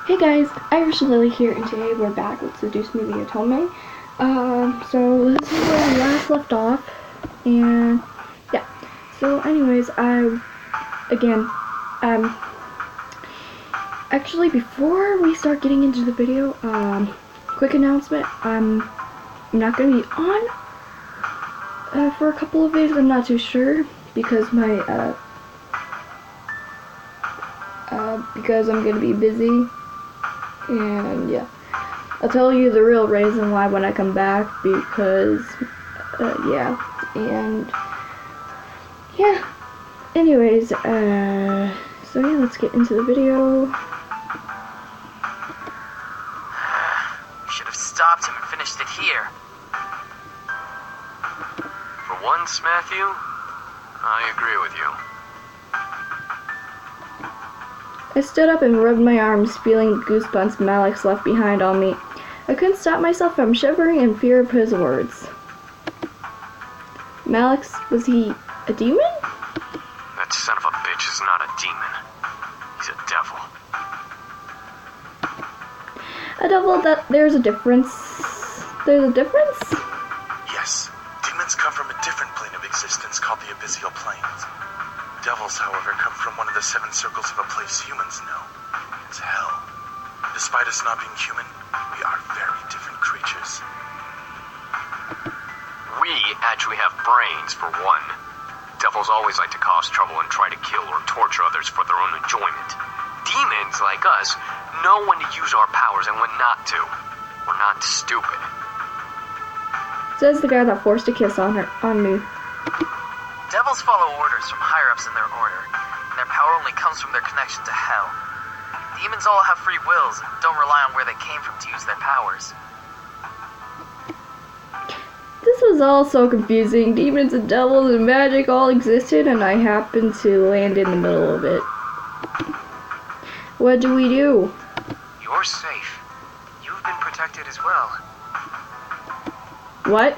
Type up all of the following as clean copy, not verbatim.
Hey guys, Irish Lily here, and today we're back with Seduce Me the Otome. So this is where we last left off, and yeah. So anyways, actually before we start getting into the video, quick announcement, I'm not going to be on for a couple of days. I'm not too sure, because because I'm going to be busy. And yeah, I'll tell you the real reason why when I come back, because anyways, so yeah, let's get into the video. Should have stopped him and finished it here. For once, Matthew, I agree with you. I stood up and rubbed my arms, feeling the goosebumps Malix left behind on me. I couldn't stop myself from shivering in fear of his words. Malix, was he a demon? That son of a bitch is not a demon. He's a devil. A devil? There's a difference. There's a difference? Yes. Demons come from a different plane of existence called the abyssal planes. Devils, however, come from one of the 7 circles of a place humans know. It's hell. Despite us not being human, we are very different creatures. We actually have brains, for one. Devils always like to cause trouble and try to kill or torture others for their own enjoyment. Demons, like us, know when to use our powers and when not to. We're not stupid. Says the guy that forced a kiss on me. Devils follow orders from higher-ups in their order, and their power only comes from their connection to hell. Demons all have free wills and don't rely on where they came from to use their powers. This was all so confusing. Demons and devils and magic all existed, and I happened to land in the middle of it. What do we do? You're safe. You've been protected as well. What?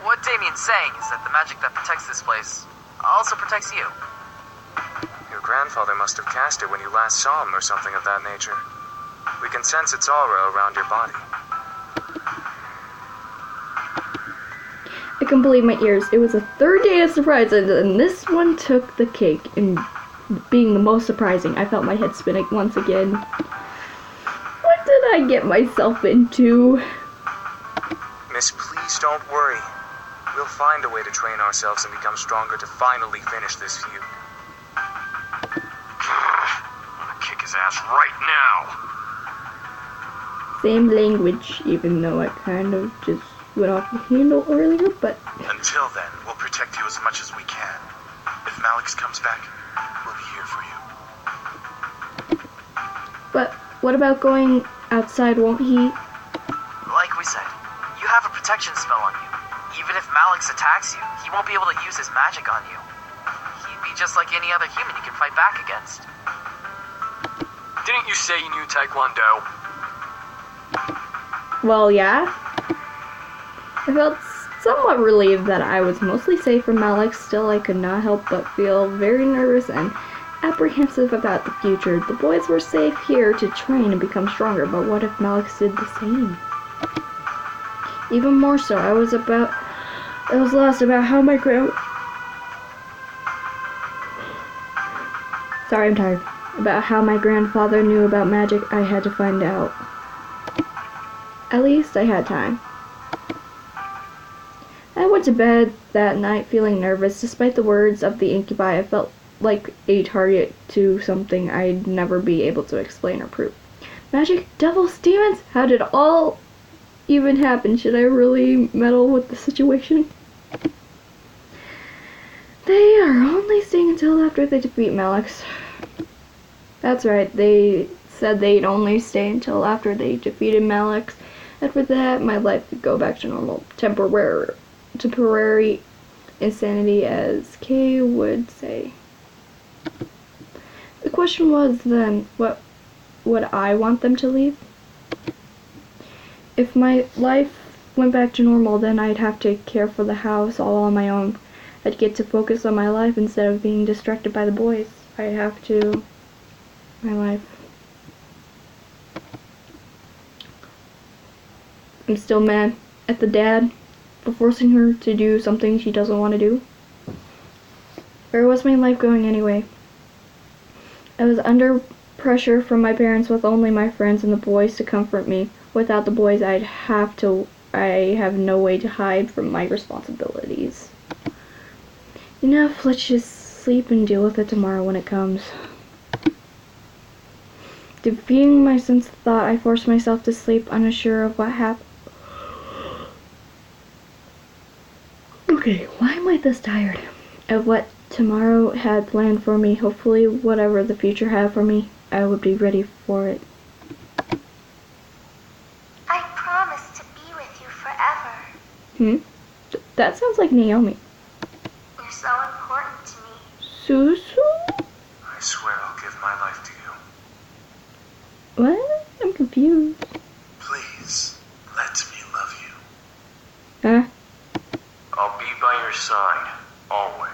What Damien's saying is that the magic that protects this place also protects you. Your grandfather must have cast it when you last saw him or something of that nature. We can sense its aura around your body. I couldn't believe my ears. It was the third day of surprises, and this one took the cake in being the most surprising. I felt my head spinning once again. What did I get myself into? Miss, please don't worry. We'll find a way to train ourselves and become stronger to finally finish this feud. I'm gonna kick his ass right now. Same language, even though I kind of just went off the handle earlier, but... Until then, we'll protect you as much as we can. If Malix comes back, we'll be here for you. But what about going outside, won't he? Like we said, you have a protection spell on you. Even if Malix attacks you, he won't be able to use his magic on you. He'd be just like any other human you can fight back against. Didn't you say you knew Taekwondo? Well, yeah. I felt somewhat relieved that I was mostly safe from Malix. Still, I could not help but feel very nervous and apprehensive about the future. The boys were safe here to train and become stronger, but what if Malix did the same? Even more so, I was lost about how my About how my grandfather knew about magic. I had to find out. At least I had time. I went to bed that night feeling nervous. Despite the words of the incubi, I felt like a target to something I'd never be able to explain or prove. Magic, devils, demons? How did it all even happen? Should I really meddle with the situation? They are only staying until after they defeat Malix. That's right, they said they'd only stay until after they defeated Malix. After that, my life would go back to normal. Temporary insanity, as Kay would say. The question was then, what would I want them to leave? If my life went back to normal, then I'd have to care for the house all on my own. I'd get to focus on my life instead of being distracted by the boys. I'd have to... my life. I'm still mad at the dad for forcing her to do something she doesn't want to do. Where was my life going anyway? I was under pressure from my parents with only my friends and the boys to comfort me. Without the boys, I have no way to hide from my responsibilities. Enough, let's just sleep and deal with it tomorrow when it comes. Defeating my sense of thought, I forced myself to sleep, unsure of what happened. Okay, why am I this tired? Of what tomorrow had planned for me. Hopefully, whatever the future had for me, I would be ready for it. I promise to be with you forever. That sounds like Naomi. You're so important to me. Susu? I swear I'll give my life to you. What? I'm confused. Please, let me love you. Huh? I'll be by your side, always.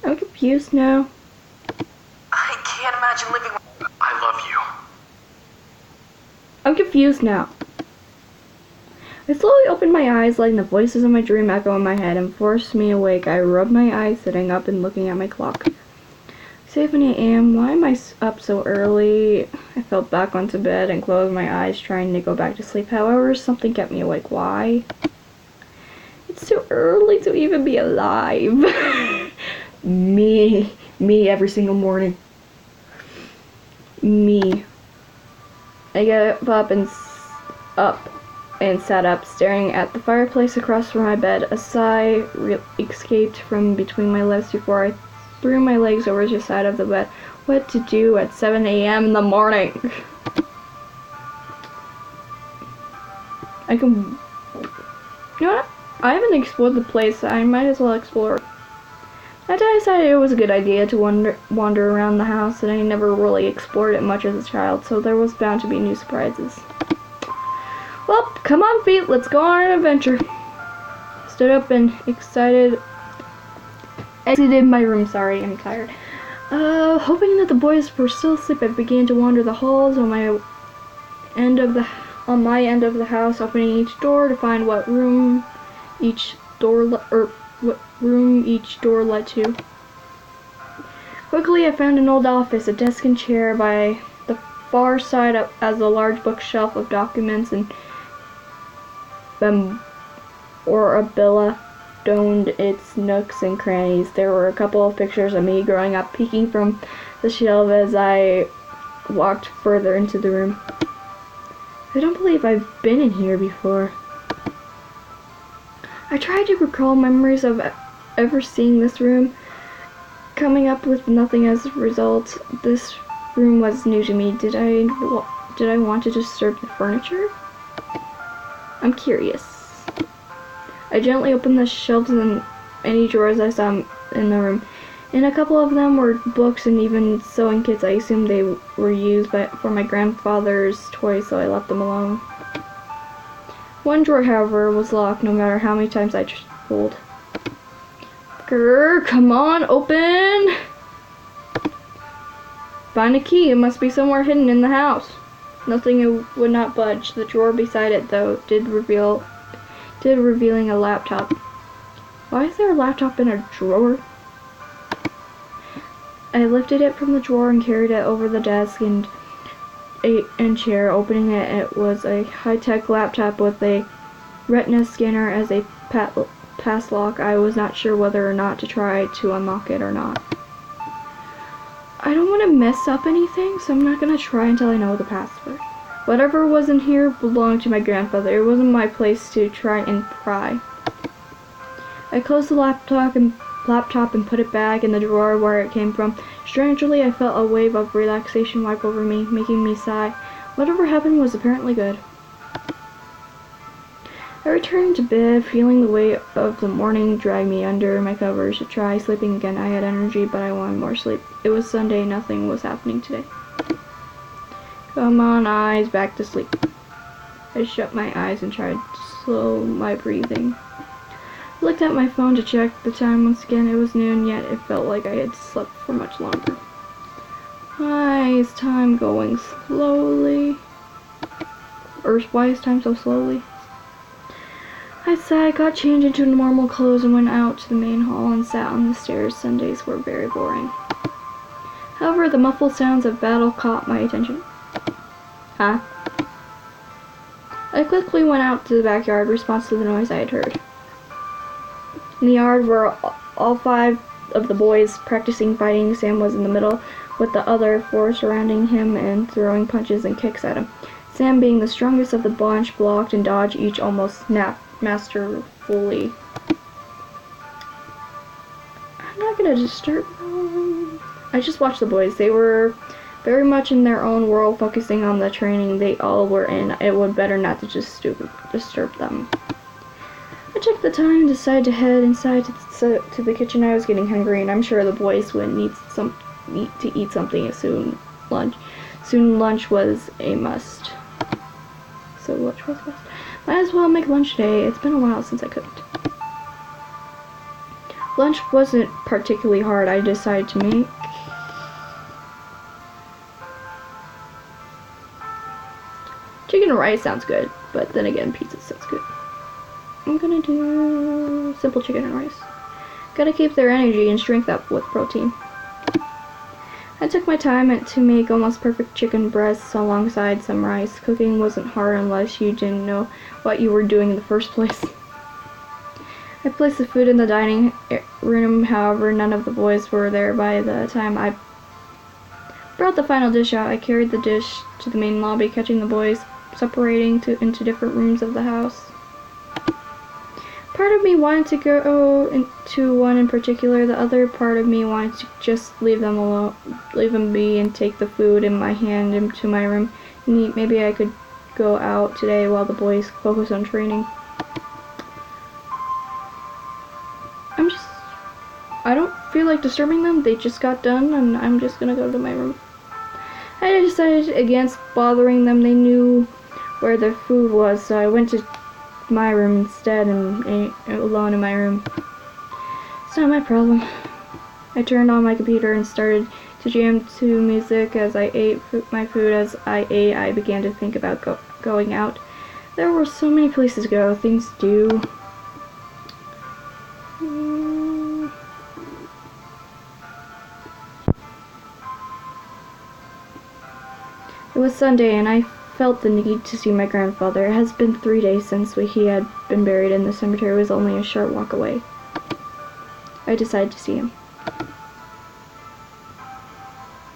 I'm confused now. I can't imagine living. I love you. I'm confused now. I slowly opened my eyes, letting the voices of my dream echo in my head and forced me awake. I rubbed my eyes, sitting up and looking at my clock. 7 a.m. Why am I up so early? I fell back onto bed and closed my eyes, trying to go back to sleep. However, something kept me awake. Why? It's too early to even be alive. Me every single morning. Me. I got up and sat up, staring at the fireplace across from my bed. A sigh escaped from between my lips before I threw my legs over the side of the bed. What to do at 7 a.m. in the morning? You know what? I haven't explored the place. I might as well explore. I decided it was a good idea to wander around the house, and I never really explored it much as a child, so there was bound to be new surprises. Well, come on, feet, let's go on an adventure. Stood up and exited my room. Sorry, I'm tired. Hoping that the boys were still asleep, I began to wander the halls on my end of the house, opening each door to find what room each door led to. Quickly, I found an old office, a desk and chair by the far side as a large bookshelf of documents and memorabilia adorned its nooks and crannies. There were a couple of pictures of me growing up peeking from the shelf as I walked further into the room. I don't believe I've been in here before. I tried to recall memories of ever seeing this room, coming up with nothing as a result. This room was new to me. Did I want to disturb the furniture? I'm curious. I gently opened the shelves and any drawers I saw in the room. In a couple of them were books and even sewing kits. I assumed they were used for my grandfather's toys, so I left them alone. One drawer, however, was locked no matter how many times I pulled. Grr, come on, open! Find a key. It must be somewhere hidden in the house. Nothing would not budge. The drawer beside it, though, revealing a laptop. Why is there a laptop in a drawer? I lifted it from the drawer and carried it over the desk and chair. Opening it, it was a high-tech laptop with a retina scanner as a pass lock. I was not sure whether or not to try to unlock it or not. I don't want to mess up anything, so I'm not going to try until I know the password. Whatever was in here belonged to my grandfather. It wasn't my place to try and pry. I closed the laptop and put it back in the drawer where it came from. Strangely, I felt a wave of relaxation wipe over me, making me sigh. Whatever happened was apparently good. I returned to bed, feeling the weight of the morning drag me under my covers. To try sleeping again. I had energy, but I wanted more sleep. It was Sunday. Nothing was happening today. Come on, eyes, back to sleep. I shut my eyes and tried to slow my breathing. I looked at my phone to check the time once again. It was noon, yet it felt like I had slept for much longer. Why is time going slowly? Or why is time so slowly? I sighed, got changed into normal clothes, and went out to the main hall and sat on the stairs. Sundays were very boring. However, the muffled sounds of battle caught my attention. Huh? I quickly went out to the backyard in response to the noise I had heard. In the yard were all 5 of the boys practicing fighting. Sam was in the middle, with the other 4 surrounding him and throwing punches and kicks at him. Sam, being the strongest of the bunch, blocked and dodged each almost masterfully. I'm not gonna disturb them. I just watched the boys. They were very much in their own world, focusing on the training they all were in. It would better not to just disturb them. I checked the time, decided to head inside to the kitchen. I was getting hungry, and I'm sure the boys would need to eat something soon. Lunch was a must. So lunch was a must. Might as well make lunch today. It's been a while since I cooked. Lunch wasn't particularly hard. I decided to make chicken and rice sounds good, but then again, pizza sounds good. I'm gonna do simple chicken and rice. Gotta keep their energy and strength up with protein. I took my time to make almost perfect chicken breasts alongside some rice. Cooking wasn't hard unless you didn't know what you were doing in the first place. I placed the food in the dining room, however, none of the boys were there by the time I brought the final dish out. I carried the dish to the main lobby, catching the boys separating into different rooms of the house. Part of me wanted to go into one in particular. The other part of me wanted to just leave them alone, leave them be, and take the food in my hand into my room and eat. Maybe I could go out today while the boys focus on training. I don't feel like disturbing them. They just got done, and I'm just gonna go to my room. I decided against bothering them. They knew where their food was, so I went to my room instead and ate alone in my room. It's not my problem. I turned on my computer and started to jam to music as I ate my food. As I ate, I began to think about going out. There were so many places to go, things to do. It was Sunday, and I felt the need to see my grandfather. It has been 3 days since he had been buried, and the cemetery was only a short walk away. I decided to see him.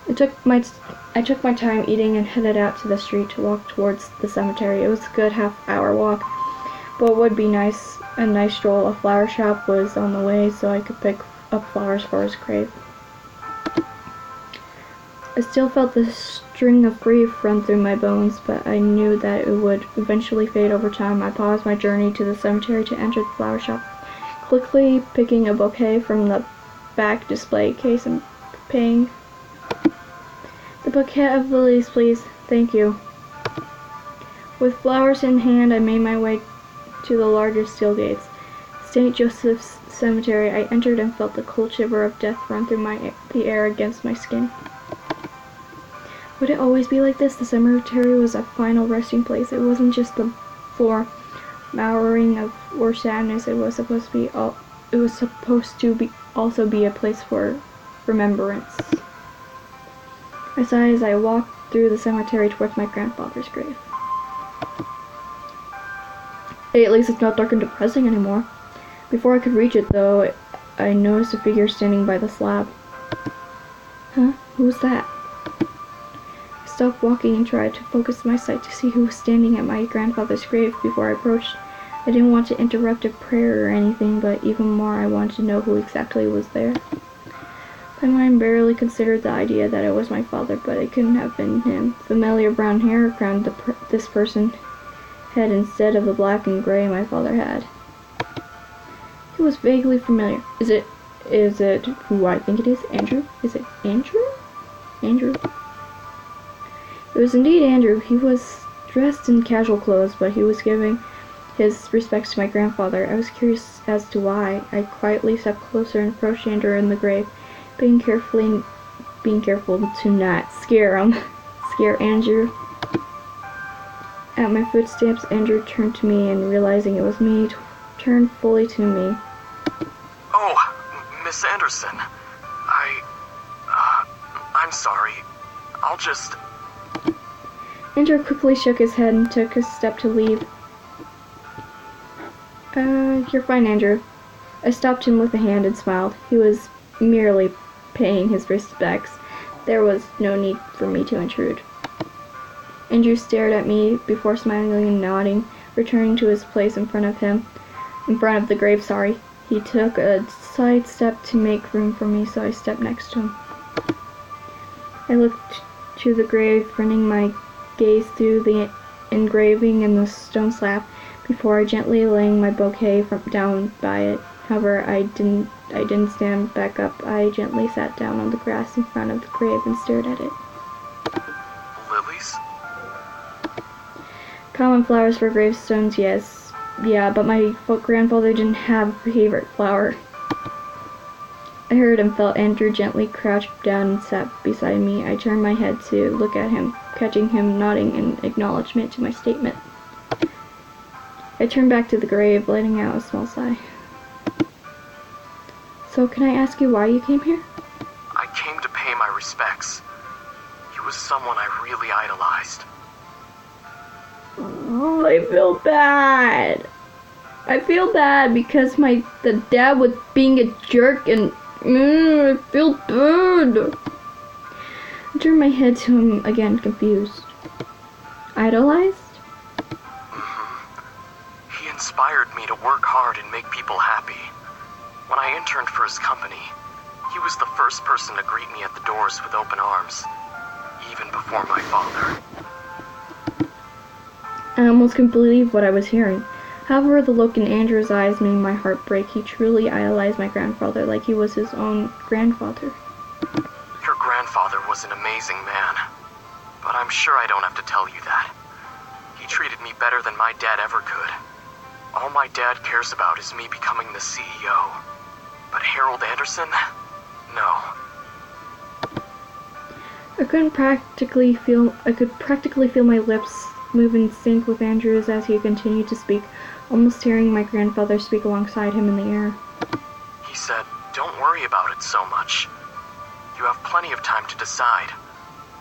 I took my time eating and headed out to the street to walk towards the cemetery. It was a good half-hour walk, but it would be a nice stroll. A flower shop was on the way, so I could pick up flowers for his grave. I still felt the string of grief run through my bones, but I knew that it would eventually fade over time. I paused my journey to the cemetery to enter the flower shop, quickly picking a bouquet from the back display case and paying. The bouquet of lilies, please. Thank you. With flowers in hand, I made my way to the larger steel gates. St. Joseph's Cemetery. I entered and felt the cold shiver of death run through the air against my skin. Would it always be like this? The cemetery was a final resting place. It wasn't just the floor mouring or sadness. It was supposed to be also be a place for remembrance. I sighed as I walked through the cemetery towards my grandfather's grave. Hey, at least it's not dark and depressing anymore. Before I could reach it, though, I noticed a figure standing by the slab. Huh? Who's that? I stopped walking and tried to focus my sight to see who was standing at my grandfather's grave before I approached. I didn't want to interrupt a prayer or anything, but even more I wanted to know who exactly was there. My mind barely considered the idea that it was my father, but it couldn't have been him. Familiar brown hair crowned this person's head instead of the black and gray my father had. He was vaguely familiar. Is it who I think it is? Andrew? Is it Andrew? Andrew. It was indeed Andrew. He was dressed in casual clothes, but he was giving his respects to my grandfather. I was curious as to why. I quietly stepped closer and approached Andrew in the grave, being careful to not scare Andrew. At my footsteps, Andrew turned to me, and realizing it was me, turned fully to me. Oh, Miss Anderson. I'm sorry. I'll just... Andrew quickly shook his head and took a step to leave. You're fine, Andrew. I stopped him with a hand and smiled. He was merely paying his respects. There was no need for me to intrude. Andrew stared at me before smiling and nodding, returning to his place in front of the grave, sorry. He took a side step to make room for me, so I stepped next to him. I looked to the grave, running my gaze through the engraving and the stone slab before gently laying my bouquet down by it. However, I didn't stand back up. I gently sat down on the grass in front of the grave and stared at it. Lilies? Common flowers for gravestones, yes. Yeah, but my grandfather didn't have a favorite flower. I heard and felt Andrew gently crouch down and sat beside me. I turned my head to look at him, catching him nodding in acknowledgement to my statement. I turned back to the grave, letting out a small sigh. So, can I ask you why you came here? I came to pay my respects. He was someone I really idolized. Oh, I feel bad. I feel bad because the dad was being a jerk and I feel bad. I turned my head to him again, confused. Idolized? He inspired me to work hard and make people happy. When I interned for his company, he was the first person to greet me at the doors with open arms, even before my father. I almost couldn't believe what I was hearing. However, the look in Andrew's eyes made my heart break. He truly idolized my grandfather like he was his own grandfather. Your grandfather was an amazing man, but I'm sure I don't have to tell you that. He treated me better than my dad ever could. All my dad cares about is me becoming the CEO. But Harold Anderson? No. I could practically feel my lips move in sync with Andrew's as he continued to speak, almost hearing my grandfather speak alongside him in the air. He said, "Don't worry about it so much. You have plenty of time to decide.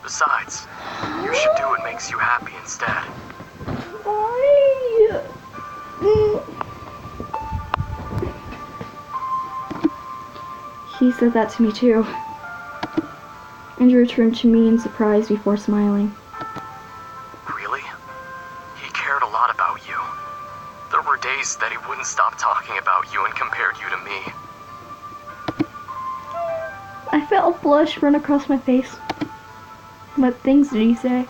Besides, you should do what makes you happy instead." Why? He said that to me too. Andrew turned to me in surprise before smiling. Really? He cared a lot about you. There were days that he wouldn't stop talking about you and compared you to me. I felt a blush run across my face. What things did he say?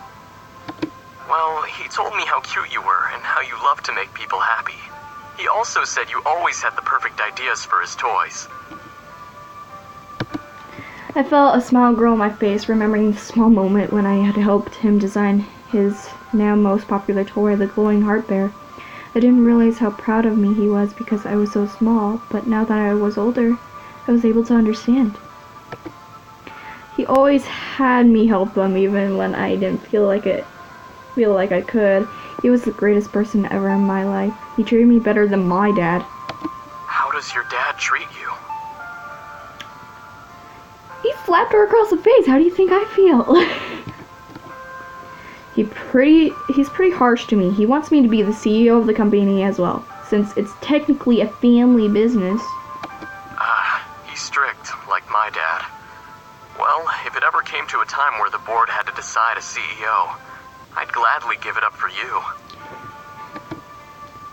Well, he told me how cute you were and how you loved to make people happy. He also said you always had the perfect ideas for his toys. I felt a smile grow on my face, remembering the small moment when I had helped him design his now most popular toy, the glowing heart bear. I didn't realize how proud of me he was because I was so small, but now that I was older, I was able to understand. He always had me help him even when I didn't feel like I could. He was the greatest person ever in my life. He treated me better than my dad. How does your dad treat you? He slapped her across the face. How do you think I feel? He's pretty harsh to me. He wants me to be the CEO of the company as well, since it's technically a family business. He's strict, like my dad. Well, if it ever came to a time where the board had to decide a CEO, I'd gladly give it up for you.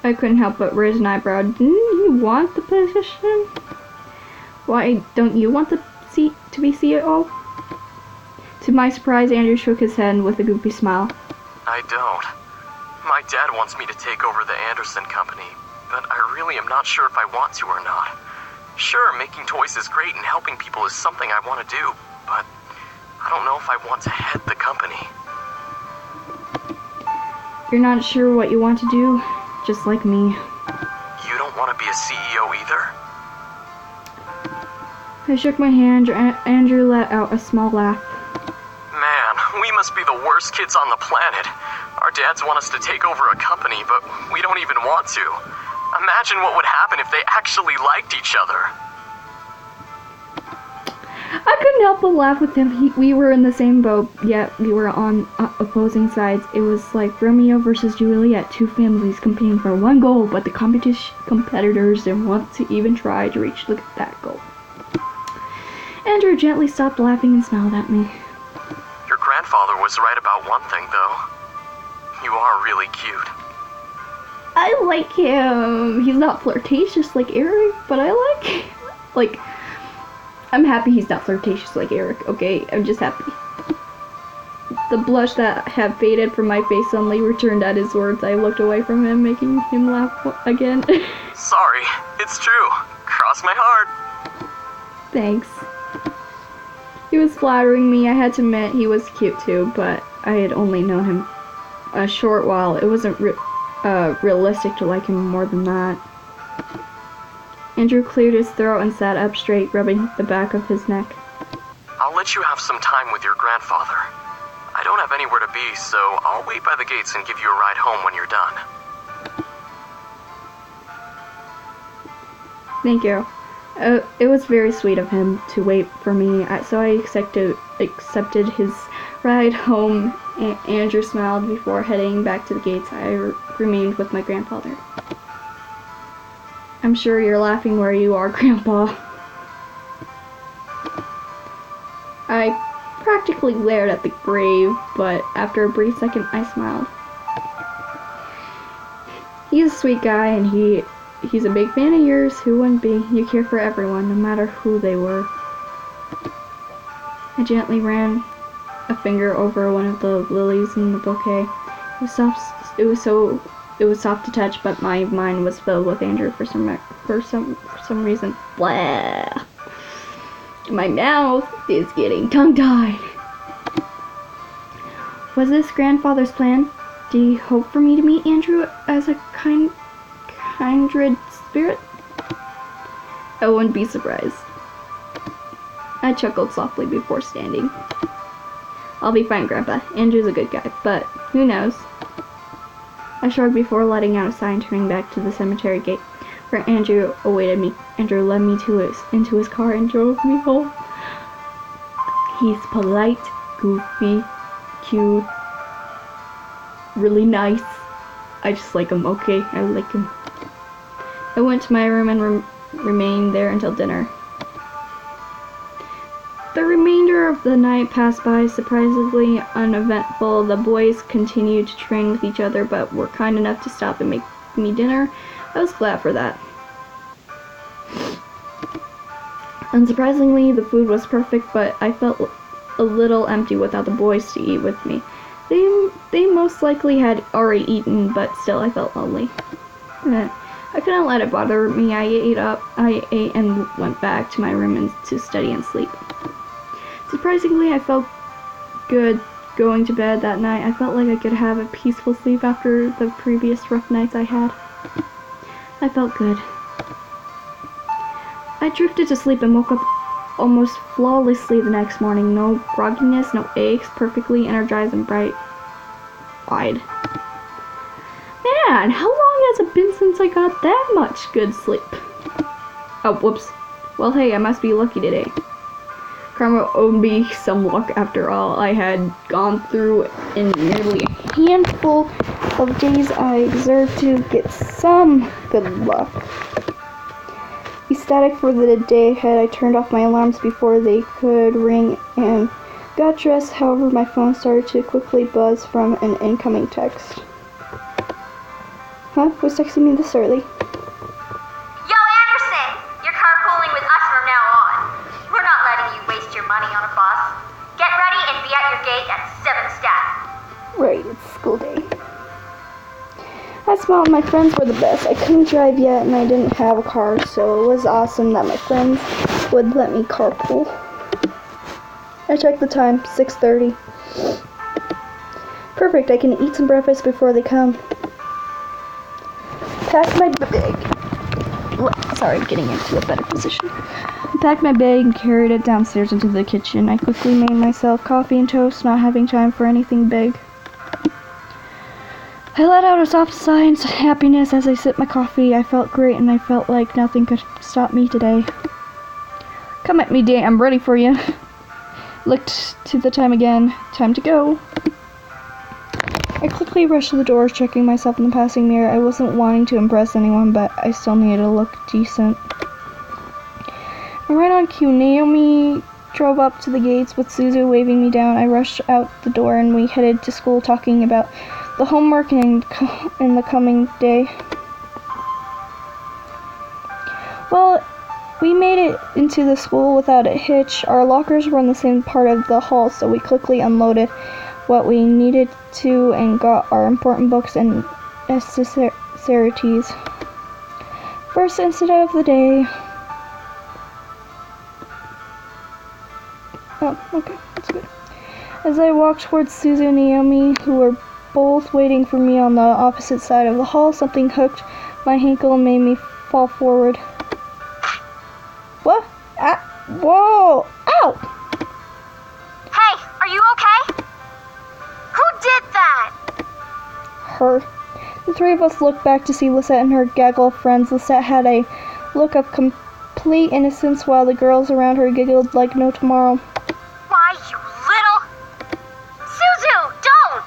I couldn't help but raise an eyebrow. Didn't you want the position? Why don't you want the seat to be CEO? To my surprise, Andrew shook his head with a goofy smile. I don't. My dad wants me to take over the Anderson company, but I really am not sure if I want to or not. Sure, making toys is great and helping people is something I want to do, but I don't know if I want to head the company. You're not sure what you want to do? Just like me. You don't want to be a CEO either? I shook my hand. Andrew let out a small laugh. Man, we must be the worst kids on the planet. Our dads want us to take over a company, but we don't even want to. Imagine what would happen if they actually liked each other. I couldn't help but laugh with him. We were in the same boat, yet we were on opposing sides. It was like Romeo versus Juliet, two families competing for one goal, but the competitors didn't want to even try to reach that goal. Andrew gently stopped laughing and smiled at me. Your grandfather was right about one thing, though. You are really cute. I like him. He's not flirtatious like Eric, but I like I'm happy he's not flirtatious like Eric, okay? I'm just happy. The blush that had faded from my face suddenly returned at his words. I looked away from him, making him laugh again. Sorry, it's true. Cross my heart. Thanks. He was flattering me. I had to admit he was cute too, but I had only known him a short while. It wasn't realistic to like him more than that. Andrew cleared his throat and sat up straight, rubbing the back of his neck. I'll let you have some time with your grandfather. I don't have anywhere to be, so I'll wait by the gates and give you a ride home when you're done. Thank you. It was very sweet of him to wait for me, so I accepted his ride home. Andrew smiled before heading back to the gates. I remained with my grandfather. I'm sure you're laughing where you are, Grandpa. I practically glared at the grave, but after a brief second, I smiled. He's a sweet guy, and he's a big fan of yours. Who wouldn't be? You care for everyone, no matter who they were. I gently ran a finger over one of the lilies in the bouquet. It was soft to touch, but my mind was filled with Andrew for some reason. Blah. My mouth is getting tongue-tied. Was this grandfather's plan? Did he hope for me to meet Andrew as a kindred spirit? I wouldn't be surprised. I chuckled softly before standing. I'll be fine, Grandpa. Andrew's a good guy, but who knows? I shrugged before letting out a sigh and turning back to the cemetery gate, where Andrew awaited me. Andrew led me into his car and drove me home. He's polite, goofy, cute, really nice. I just like him, okay? I like him. I went to my room and remained there until dinner. The remainder of the night passed by surprisingly uneventful. The boys continued to train with each other, but were kind enough to stop and make me dinner. I was glad for that. Unsurprisingly, the food was perfect, but I felt a little empty without the boys to eat with me. They most likely had already eaten, but still I felt lonely. I couldn't let it bother me. I ate and went back to my room to study and sleep. Surprisingly, I felt good going to bed that night. I felt like I could have a peaceful sleep after the previous rough nights I had. I felt good. I drifted to sleep and woke up almost flawlessly the next morning. No grogginess, no aches, perfectly energized and bright-eyed. Man, how long has it been since I got that much good sleep? Oh, whoops. Well, hey, I must be lucky today. Karma owed me some luck after all. I had gone through in nearly a handful of days. I deserved to get some good luck. Ecstatic for the day ahead, I turned off my alarms before they could ring and got dressed. However, my phone started to quickly buzz from an incoming text. Huh? Who's texting me this early? Yo, Anderson! You're carpooling with us from now on. We're not letting you waste your money on a bus. Get ready and be at your gate at 7 stat. Right, it's school day. I smiled. My friends were the best. I couldn't drive yet and I didn't have a car, so it was awesome that my friends would let me carpool. I checked the time, 6:30. Perfect, I can eat some breakfast before they come. Packed my bag. Sorry, getting into a better position. I packed my bag and carried it downstairs into the kitchen. I quickly made myself coffee and toast, not having time for anything big. I let out a soft sigh of happiness as I sipped my coffee. I felt great and I felt like nothing could stop me today. Come at me, Day. I'm ready for you. Looked to the time again. Time to go. I quickly rushed to the doors, checking myself in the passing mirror. I wasn't wanting to impress anyone, but I still needed to look decent. Right on cue, Naomi drove up to the gates with Suzu waving me down. I rushed out the door and we headed to school talking about the homework and in the coming day. Well, we made it into the school without a hitch. Our lockers were in the same part of the hall, so we quickly unloaded what we needed to and got our important books and accessories. First incident of the day. Oh, okay, that's good. As I walked towards Suzu and Naomi, who were both waiting for me on the opposite side of the hall, something hooked my ankle and made me fall forward. What? Ah, whoa! Ow! Hey, are you okay? Who did that? Her. The three of us looked back to see Lisette and her gaggle of friends. Lisette had a look of complete innocence while the girls around her giggled like no tomorrow. Why, you little... Suzu, don't!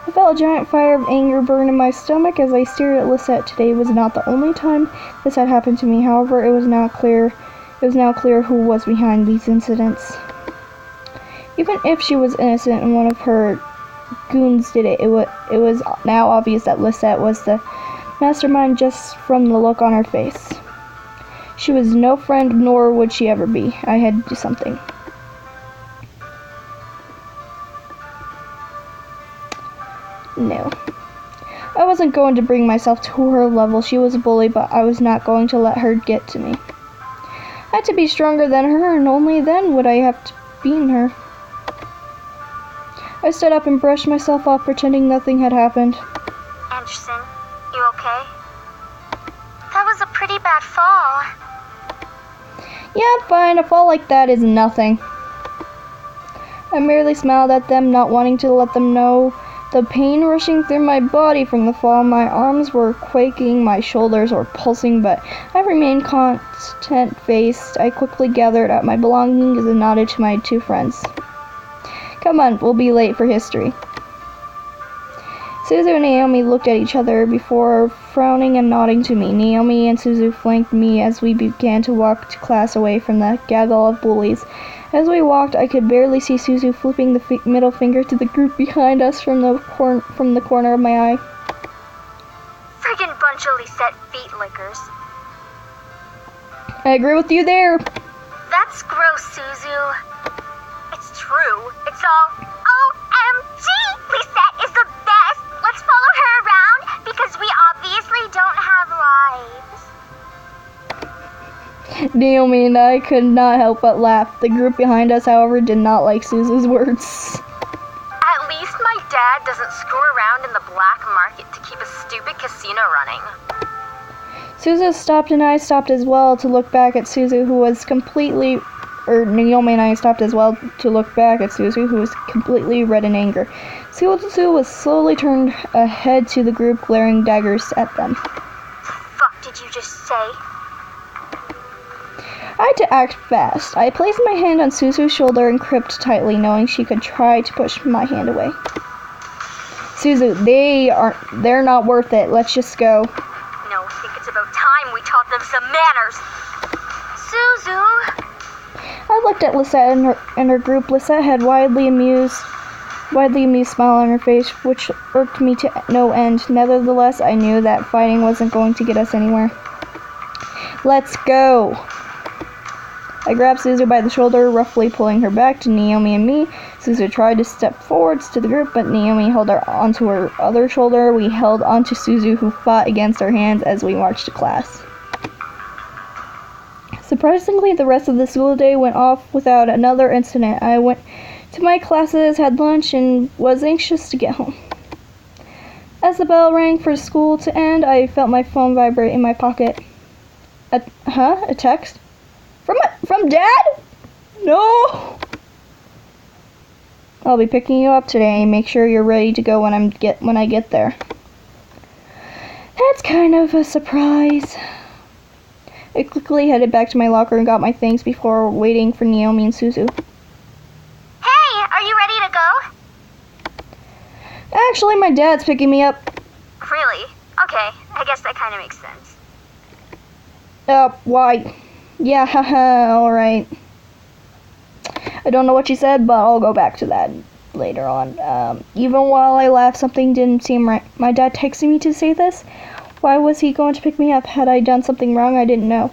I felt a giant fire of anger burn in my stomach as I stared at Lisette. Today was not the only time this had happened to me. However, it was now clear who was behind these incidents. Even if she was innocent and one of her goons did it, it was now obvious that Lisette was the mastermind just from the look on her face. She was no friend, nor would she ever be. I had to do something. No. I wasn't going to bring myself to her level. She was a bully, but I was not going to let her get to me. I had to be stronger than her, and only then would I have to beat her. I stood up and brushed myself off, pretending nothing had happened. Anderson, you okay? That was a pretty bad fall. Yeah, I'm fine. A fall like that is nothing. I merely smiled at them, not wanting to let them know the pain rushing through my body from the fall. My arms were quaking, my shoulders were pulsing, but I remained content-faced. I quickly gathered up my belongings and nodded to my two friends. Come on, we'll be late for history. Suzu and Naomi looked at each other before frowning and nodding to me. Naomi and Suzu flanked me as we began to walk to class away from the gaggle of bullies. As we walked, I could barely see Suzu flipping the middle finger to the group behind us from the corner of my eye. Friggin' bunch of Lisette feet lickers. I agree with you there. That's gross, Suzu. It's true. It's all OMG! Lisette is the best! Let's follow her around because we obviously don't have lives. Naomi and I could not help but laugh. The group behind us, however, did not like Suzu's words. At least my dad doesn't screw around in the black market to keep a stupid casino running. Suzu stopped and I stopped as well to look back at Suzu, who was completely... Naomi and I stopped as well to look back at Suzu, who was completely red in anger. Suzu was slowly turned ahead to the group, glaring daggers at them. Fuck did you just say? I had to act fast. I placed my hand on Suzu's shoulder and gripped tightly, knowing she could try to push my hand away. Suzu, they're not worth it. Let's just go. No, I think it's about time we taught them some manners. Suzu! I looked at Lisette and her group. Lisette had widely amused smile on her face, which irked me to no end. Nevertheless, I knew that fighting wasn't going to get us anywhere. Let's go! I grabbed Suzu by the shoulder, roughly pulling her back to Naomi and me. Suzu tried to step forwards to the group, but Naomi held her onto her other shoulder. We held onto Suzu, who fought against our hands as we marched to class. Surprisingly, the rest of the school day went off without another incident. I went to my classes, had lunch, and was anxious to get home. As the bell rang for school to end, I felt my phone vibrate in my pocket. A text? From Dad? No! I'll be picking you up today. Make sure you're ready to go when I get there. That's kind of a surprise. I quickly headed back to my locker and got my things before waiting for Naomi and Suzu. Hey, are you ready to go? Actually, my dad's picking me up. Really? Okay, I guess that kind of makes sense. Why? Yeah, haha, alright. I don't know what you said, but I'll go back to that later on. Even while I laughed, something didn't seem right. My dad texted me to say this. Why was he going to pick me up? Had I done something wrong? I didn't know.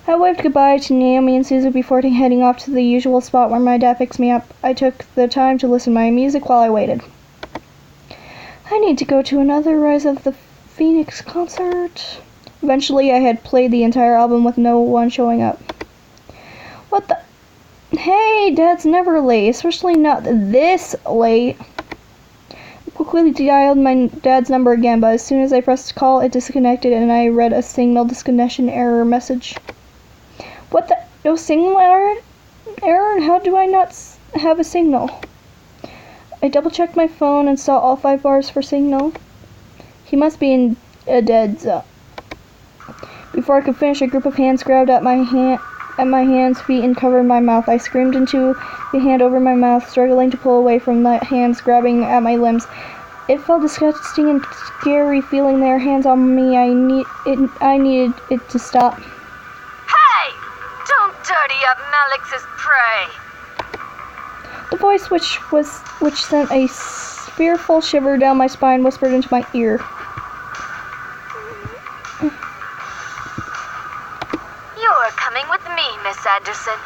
I waved goodbye to Naomi and Suzu before heading off to the usual spot where my dad picks me up. I took the time to listen to my music while I waited. I need to go to another Rise of the Phoenix concert. Eventually, I had played the entire album with no one showing up. What the? Hey, Dad's never late, especially not this late. I quickly dialed my dad's number again, but as soon as I pressed call, it disconnected and I read a signal disconnection error message. What the? No signal error? How do I not have a signal? I double-checked my phone and saw all 5 bars for signal. He must be in a dead zone. Before I could finish, a group of hands grabbed at my hands, feet, and covered my mouth. I screamed into the hand over my mouth, struggling to pull away from the hands grabbing at my limbs. It felt disgusting and scary feeling their hands on me. I needed it to stop. Hey! Don't dirty up Malix's prey! The voice, which sent a fearful shiver down my spine, whispered into my ear. You're coming with me, Miss Anderson.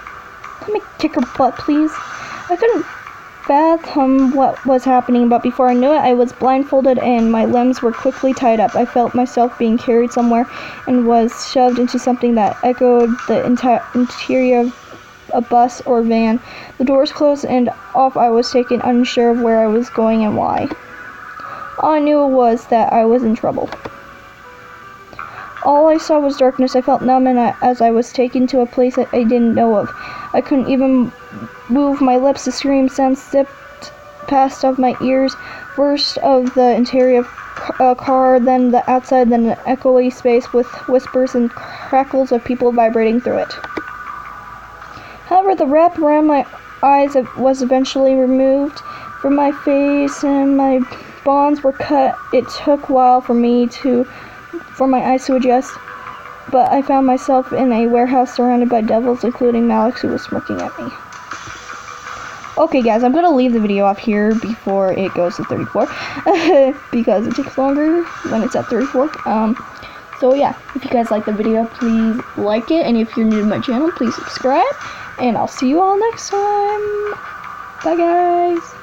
Let me kick her butt, please. I couldn't fathom what was happening, but before I knew it, I was blindfolded and my limbs were quickly tied up. I felt myself being carried somewhere and was shoved into something that echoed the interior of a bus or van. The doors closed and off I was taken, unsure of where I was going and why. All I knew was that I was in trouble. All I saw was darkness. I felt numb as I was taken to a place that I didn't know of. I couldn't even move my lips to scream. Sounds zipped past of my ears. First of the interior car, then the outside, then an echoey space with whispers and crackles of people vibrating through it. However, the wrap around my eyes was eventually removed from my face and my bonds were cut. It took a while for my eyes to adjust, but I found myself in a warehouse surrounded by devils, including Malix, who was smirking at me. Okay guys, I'm gonna leave the video off here before it goes to 34, because it takes longer when it's at 34. So yeah, if you guys like the video, please like it, and if you're new to my channel, please subscribe, and I'll see you all next time. Bye guys!